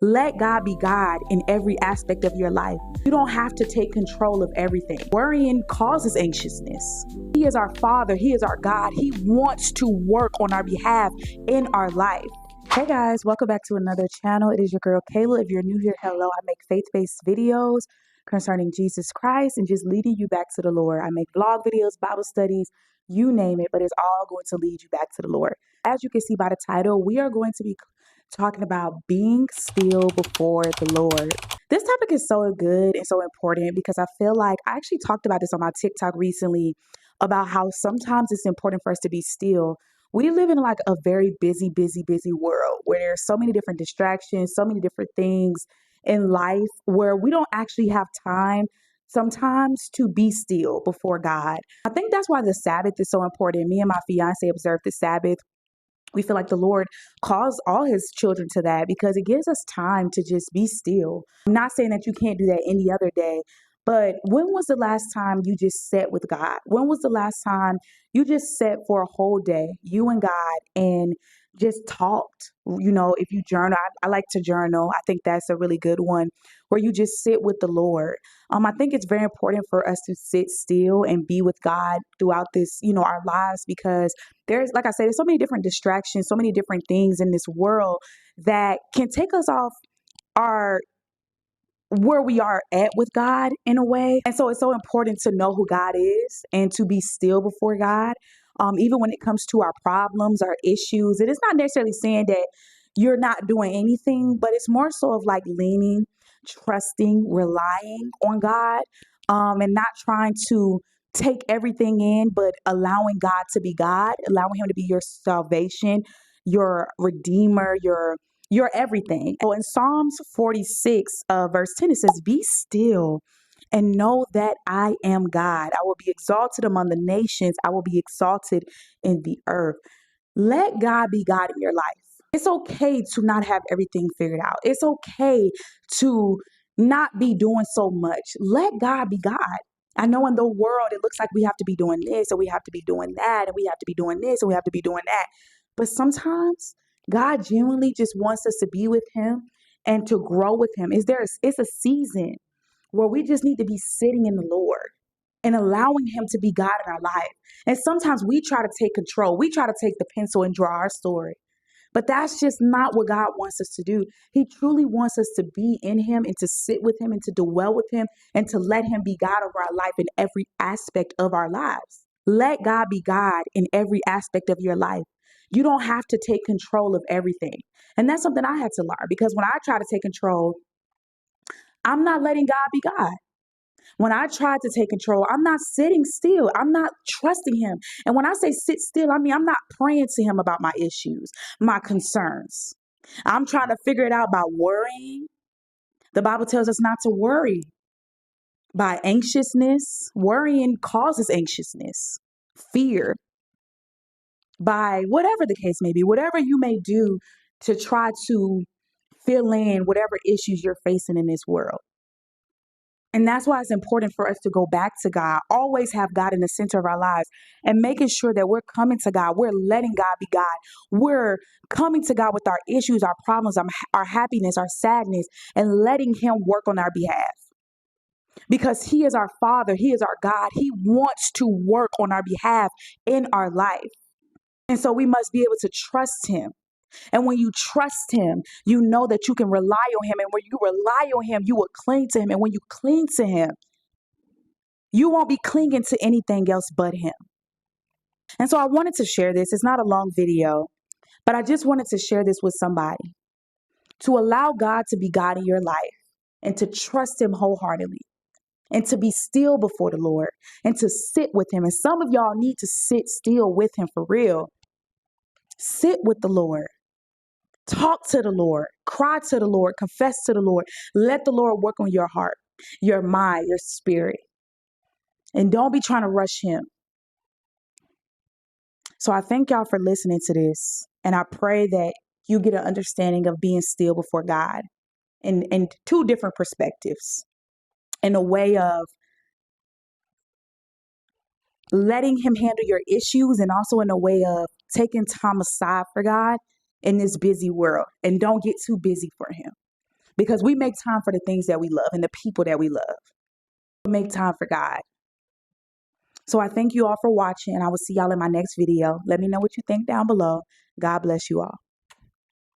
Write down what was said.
Let God be God in every aspect of your life. You don't have to take control of everything. Worrying causes anxiousness. He is our Father. He is our God. He wants to work on our behalf in our life. Hey guys, welcome back to another channel. It is your girl Kayla. If you're new here, hello. I make faith-based videos concerning Jesus Christ and just leading you back to the Lord. I make vlog videos, Bible studies, you name it, but it's all going to lead you back to the Lord. As you can see by the title, we are going to be talking about being still before the Lord. This topic is so good and so important because I feel like I actually talked about this on my TikTok recently about how sometimes it's important for us to be still. We live in like a very busy world where there's so many different distractions, so many different things in life where we don't actually have time sometimes to be still before God. I think that's why the Sabbath is so important. Me and my fiance observe the Sabbath. We feel like the Lord calls all his children to that because it gives us time to just be still. I'm not saying that you can't do that any other day, but when was the last time you just sat with God? When was the last time you just sat for a whole day, you and God, and just talked? You know, if you journal, I like to journal. I think that's a really good one where you just sit with the Lord. I think it's very important for us to sit still and be with God throughout this, our lives because there's, like I said, there's so many different distractions, so many different things in this world that can take us off our where we are at with God in a way. And so it's so important to know who God is and to be still before God. Even when it comes to our problems, our issues, it is not necessarily saying that you're not doing anything, but it's more so of like leaning, trusting, relying on God, and not trying to take everything in, but allowing God to be God, allowing him to be your salvation, your redeemer, your everything. So in Psalms 46, verse 10, it says, "Be still and know that I am God. I will be exalted among the nations. I will be exalted in the earth." Let God be God in your life. It's okay to not have everything figured out. It's okay to not be doing so much. Let God be God. I know in the world it looks like we have to be doing this and we have to be doing that and we have to be doing this and we have to be doing that. But sometimes God genuinely just wants us to be with him and to grow with him. It's a season where we just need to be sitting in the Lord and allowing him to be God in our life. And sometimes we try to take control. We try to take the pencil and draw our story. But that's just not what God wants us to do. He truly wants us to be in him and to sit with him and to dwell with him and to let him be God over our life in every aspect of our lives. Let God be God in every aspect of your life. You don't have to take control of everything. And that's something I had to learn because when I try to take control, I'm not letting God be God. When I tried to take control, I'm not sitting still. I'm not trusting him. And when I say sit still, I mean, I'm not praying to him about my issues, my concerns. I'm trying to figure it out by worrying. The Bible tells us not to worry by anxiousness. Worrying causes anxiousness, fear, by whatever the case may be, whatever you may do to try to fill in whatever issues you're facing in this world. And that's why it's important for us to go back to God, always have God in the center of our lives and making sure that we're coming to God. We're letting God be God. We're coming to God with our issues, our problems, our happiness, our sadness, and letting him work on our behalf. Because he is our Father. He is our God. He wants to work on our behalf in our life. And so we must be able to trust him. And when you trust him, you know that you can rely on him. And when you rely on him, you will cling to him. And when you cling to him, you won't be clinging to anything else but him. And so I wanted to share this. It's not a long video, but I just wanted to share this with somebody to allow God to be God in your life and to trust him wholeheartedly and to be still before the Lord and to sit with him. And some of y'all need to sit still with him for real. Sit with the Lord. Talk to the Lord, cry to the Lord, confess to the Lord. Let the Lord work on your heart, your mind, your spirit. And don't be trying to rush him. So I thank y'all for listening to this. And I pray that you get an understanding of being still before God in two different perspectives. In a way of letting him handle your issues and also in a way of taking time aside for God in this busy world. And don't get too busy for him. because we make time for the things that we love and the people that we love. Make time for God. So I thank you all for watching. I will see y'all in my next video. Let me know what you think down below. God bless you all.